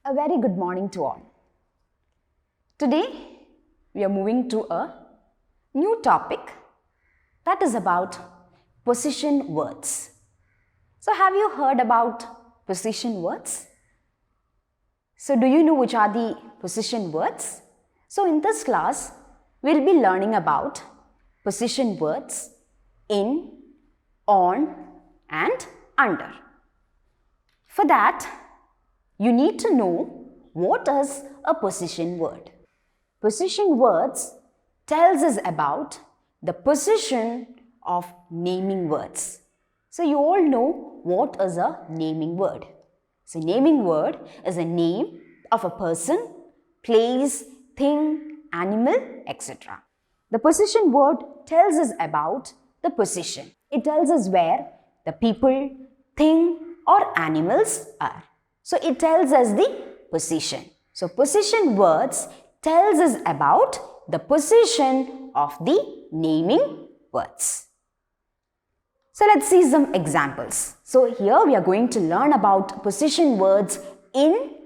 A very good morning to all. Today we are moving to a new topic that is about position words. So have you heard about position words? So do you know which are the position words? So in this class we'll be learning about position words in, on and under. For that, you need to know what is a position word. Position words tells us about the position of naming words. So you all know what is a naming word. So naming word is a name of a person, place, thing, animal, etc. The position word tells us about the position. It tells us where the people, thing or animals are. So it tells us the position. So position words tells us about the position of the naming words. So let's see some examples. So here we are going to learn about position words in,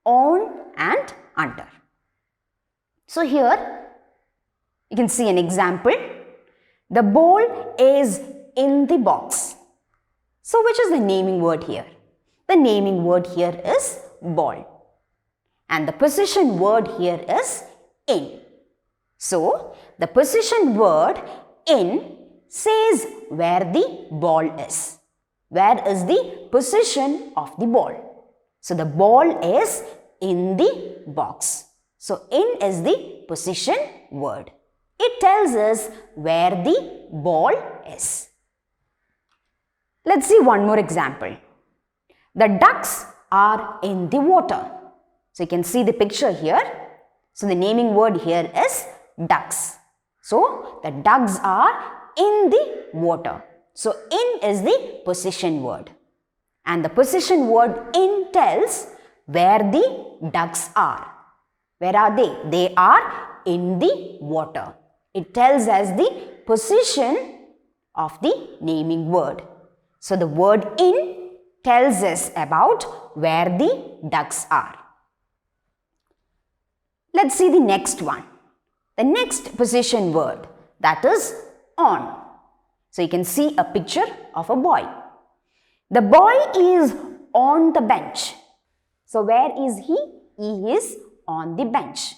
on and under. So here you can see an example. The ball is in the box. So which is the naming word here? The naming word here is ball. And the position word here is in. So the position word in says where the ball is. Where is the position of the ball? So the ball is in the box. So in is the position word. It tells us where the ball is. Let's see one more example. The ducks are in the water. So you can see the picture here. So the naming word here is ducks. So the ducks are in the water. So in is the position word. And the position word in tells where the ducks are. Where are they? They are in the water. It tells us the position of the naming word. So the word in tells us about where the ducks are. Let's see the next one. The next position word, that is on. So you can see a picture of a boy. The boy is on the bench. So where is he? He is on the bench.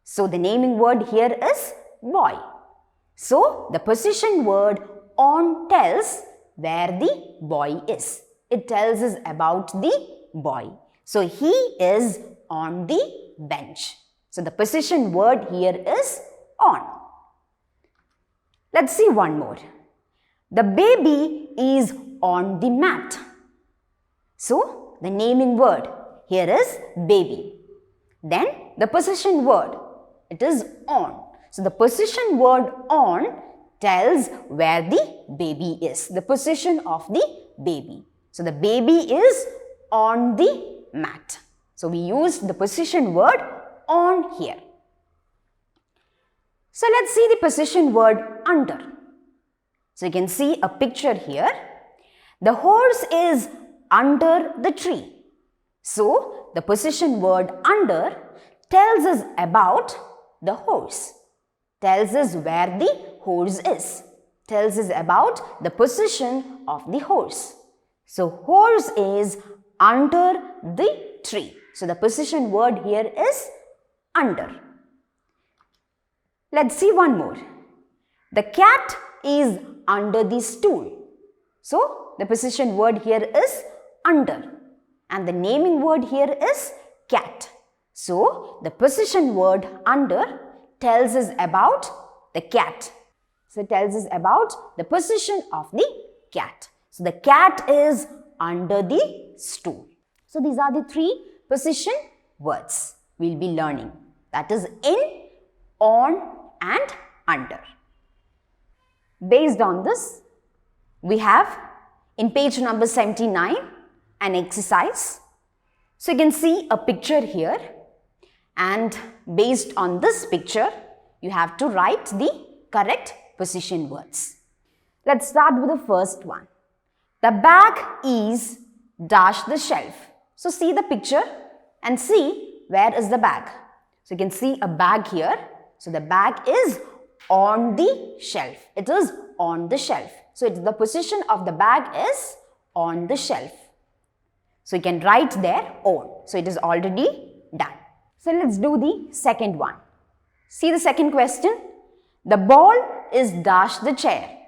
So the naming word here is boy. So the position word on tells where the boy is. It tells us about the boy. So he is on the bench. So the position word here is on. Let's see one more. The baby is on the mat. So the naming word here is baby. Then the position word, it is on. So the position word on tells where the baby is. The position of the baby. So the baby is on the mat. So we use the position word on here. So let's see the position word under. So you can see a picture here. The horse is under the tree. So the position word under tells us about the horse. Tells us where the horse is. Tells us about the position of the horse. So horse is under the tree. So the position word here is under. Let's see one more. The cat is under the stool. So the position word here is under. And the naming word here is cat. So the position word under tells us about the cat. So it tells us about the position of the cat. So the cat is under the stool. So these are the three position words we'll be learning. That is in, on and under. Based on this, we have in page number 79 an exercise. So you can see a picture here, and based on this picture, you have to write the correct position words. Let's start with the first one. The bag is dash the shelf. So see the picture. and see where is the bag. So you can see a bag here. So the bag is on the shelf. It is on the shelf. So the position of the bag is on the shelf. So you can write there on. So it is already done. So let's do the second one. See the second question. The ball is dash the chair.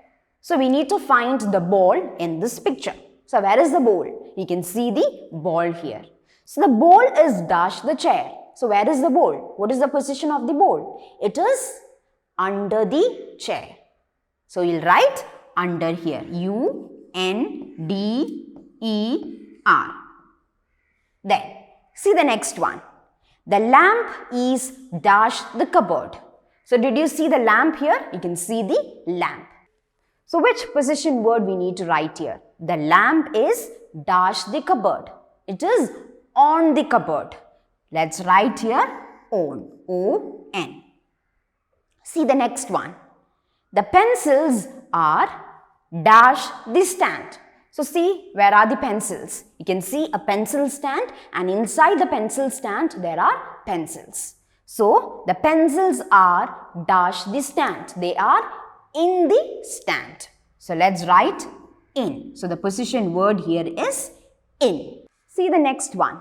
So we need to find the ball in this picture. So where is the ball? You can see the ball here. So the ball is dash the chair. So where is the ball? What is the position of the ball? It is under the chair. So you'll write under here. U-N-D-E-R. Then see the next one. The lamp is dash the cupboard. So did you see the lamp here? You can see the lamp. So which position word we need to write here? The lamp is dash the cupboard. It is on the cupboard. Let's write here on. O-N. See the next one. The pencils are dash the stand. So see, where are the pencils? You can see a pencil stand, and inside the pencil stand there are pencils. So the pencils are dash the stand. They are in the stand. So let's write in. So the position word here is in. See the next one.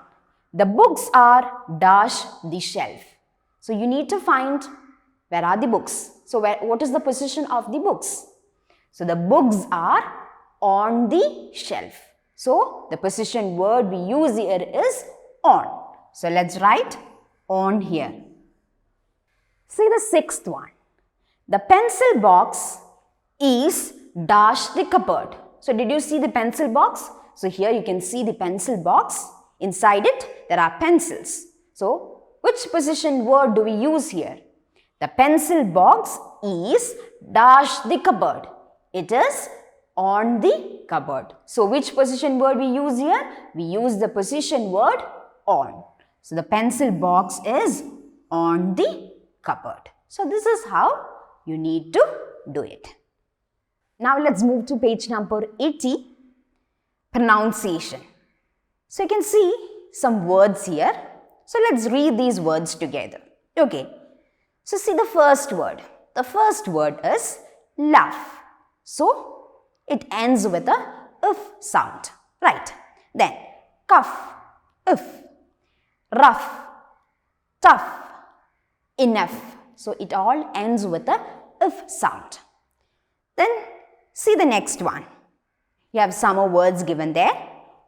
The books are dash the shelf. So you need to find where are the books. So what is the position of the books? So the books are on the shelf. So the position word we use here is on. So let's write on here. See the sixth one. The pencil box is dash the cupboard. So did you see the pencil box? So here you can see the pencil box. Inside it there are pencils. So which position word do we use here? The pencil box is dash the cupboard. It is on the cupboard. So which position word we use here? We use the position word on. So the pencil box is on the cupboard. So this is how you need to do it. Now let's move to page number 80, pronunciation. So you can see some words here. So let's read these words together. Okay. So see the first word. The first word is laugh. So it ends with a if sound. Right. Then cuff, if. Rough, tough, enough. So it all ends with a if sound. Then see the next one. You have some more words given there.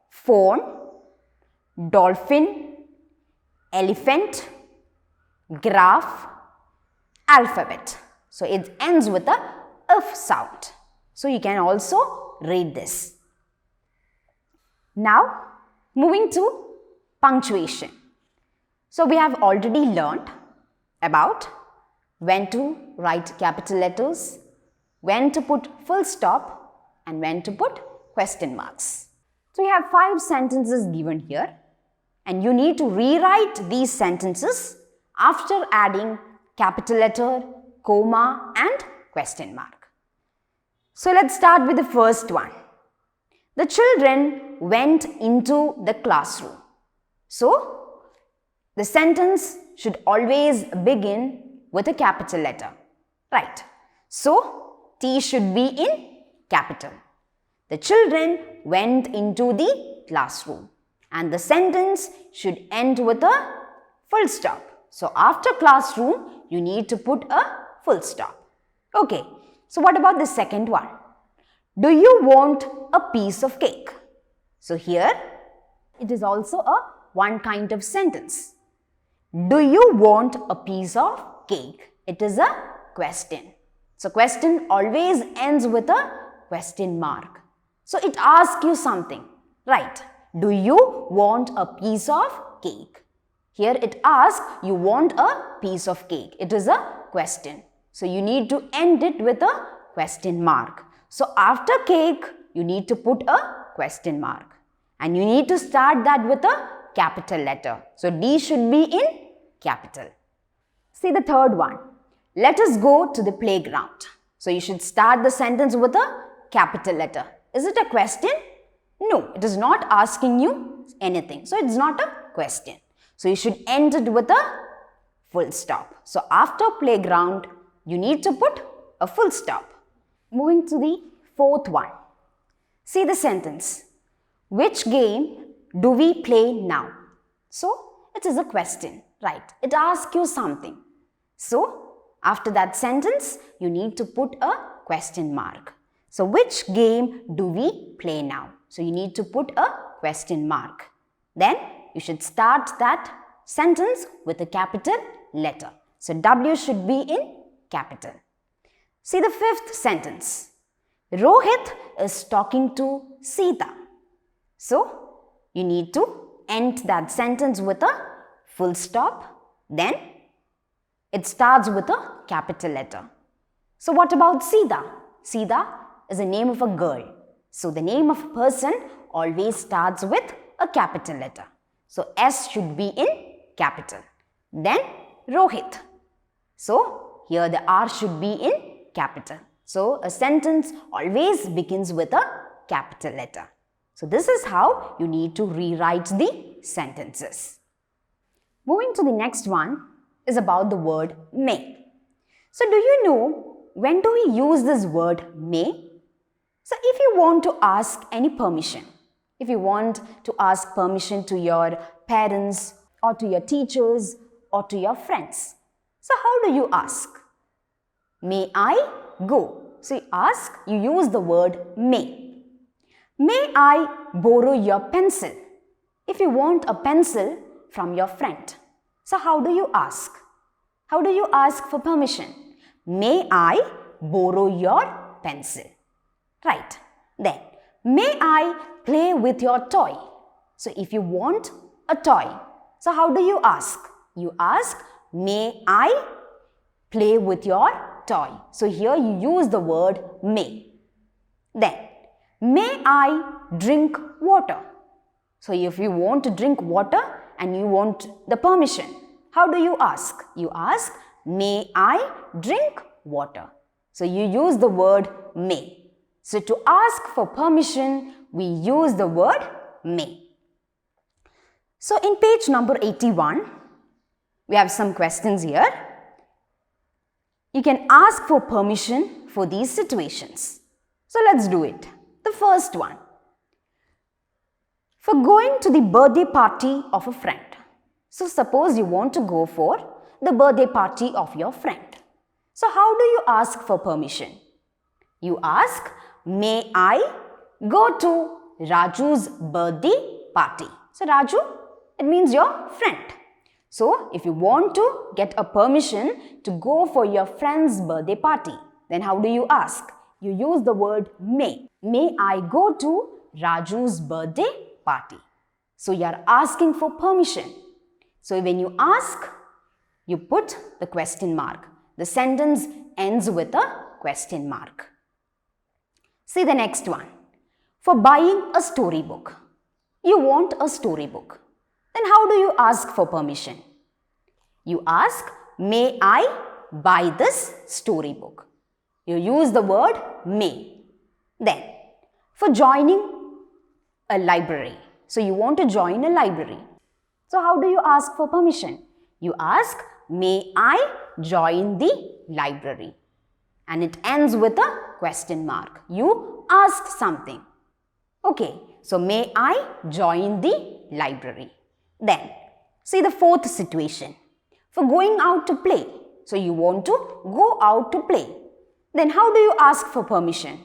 Phone, dolphin, elephant, graph, alphabet. So it ends with a if sound. So you can also read this. Now moving to punctuation. So we have already learned about when to write capital letters, when to put full stop, and when to put question marks. So you have 5 sentences given here, and you need to rewrite these sentences after adding capital letter, comma, and question mark. So let's start with the first one. The children went into the classroom. So the sentence should always begin with a capital letter. Right. So T should be in capital. The children went into the classroom. And the sentence should end with a full stop. So after classroom, you need to put a full stop. Okay. So what about the second one? Do you want a piece of cake? So here, it is also a one kind of sentence. Do you want a piece of cake? It is a question. So question always ends with a question mark. So it asks you something, right? Do you want a piece of cake? Here it asks you want a piece of cake. It is a question. So you need to end it with a question mark. So after cake, you need to put a question mark. And you need to start that with a capital letter. So D should be in capital. See the third one. Let us go to the playground. So you should start the sentence with a capital letter. Is it a question? No, it is not asking you anything. So it's not a question. So you should end it with a full stop. So after playground, you need to put a full stop. Moving to the fourth one. See the sentence. Which game do we play now? So it is a question, right? It asks you something. So after that sentence, you need to put a question mark. So which game do we play now? So you need to put a question mark. Then you should start that sentence with a capital letter. So W should be in capital. See the fifth sentence. Rohit is talking to Sita. So you need to end that sentence with a full stop. Then it starts with a capital letter. So what about Sita? Sita is a name of a girl. So the name of a person always starts with a capital letter. So S should be in capital. Then Rohit. So here the R should be in capital. So a sentence always begins with a capital letter. So this is how you need to rewrite the sentences. Moving to the next one is about the word may. So do you know when do we use this word may? So if you want to ask any permission, if you want to ask permission to your parents or to your teachers or to your friends, so how do you ask? May I go? So you use the word may. May I borrow your pencil? If you want a pencil from your friend, so how do you ask? How do you ask for permission? May I borrow your pencil? Right. Then, may I play with your toy? So if you want a toy, so how do you ask? You ask, may I play with your toy? So here you use the word may. Then, may I drink water? So if you want to drink water and you want the permission, how do you ask? You ask, may I drink water? So you use the word may. So to ask for permission, we use the word may. So in page number 81, we have some questions here. You can ask for permission for these situations. So let's do it. The first one. For going to the birthday party of a friend. So suppose you want to go for the birthday party of your friend. So how do you ask for permission? You ask, may I go to Raju's birthday party? So Raju, it means your friend. So if you want to get a permission to go for your friend's birthday party, then how do you ask? You use the word may. May I go to Raju's birthday party? So you are asking for permission. So when you ask, you put the question mark. The sentence ends with a question mark. See the next one. For buying a storybook. You want a storybook. Then how do you ask for permission? You ask, may I buy this storybook? You use the word may. Then, for joining a library. So you want to join a library. So how do you ask for permission? You ask, may I join the library? And it ends with a question mark. You ask something. Okay, so may I join the library? Then, see the fourth situation. For going out to play. So you want to go out to play. Then how do you ask for permission?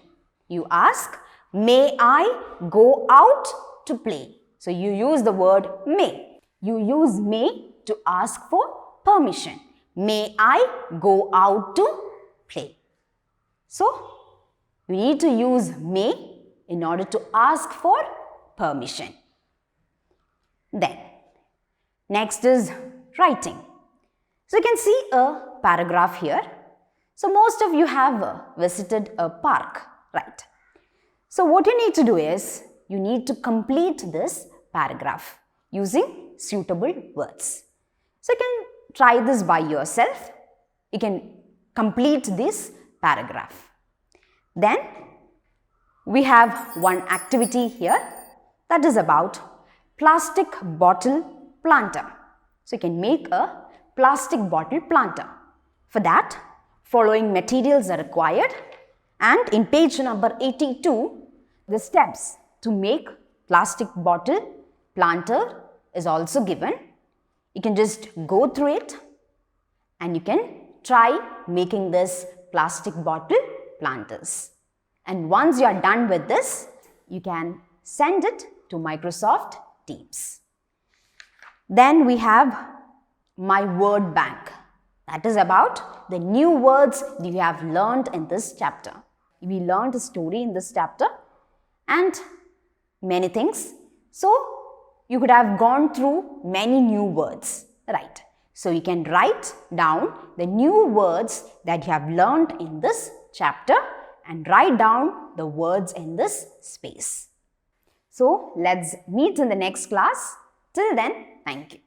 You ask, may I go out to play? So you use the word may. You use may to ask for permission. May I go out to play? So you need to use may in order to ask for permission. Then, next is writing. So you can see a paragraph here. So most of you have visited a park, right? So what you need to do is, you need to complete this paragraph using suitable words. So you can try this by yourself. You can complete this paragraph. Then we have one activity here that is about plastic bottle planter. So you can make a plastic bottle planter. For that, following materials are required, and in page number 82, the steps to make plastic bottle planter is also given. You can just go through it and you can try making this plastic bottle planters. And once you are done with this, you can send it to Microsoft Teams. Then we have my word bank. That is about the new words we have learned in this chapter. We learned a story in this chapter and many things. So you could have gone through many new words, right? So you can write down the new words that you have learned in this chapter and write down the words in this space. So let's meet in the next class. Till then, thank you.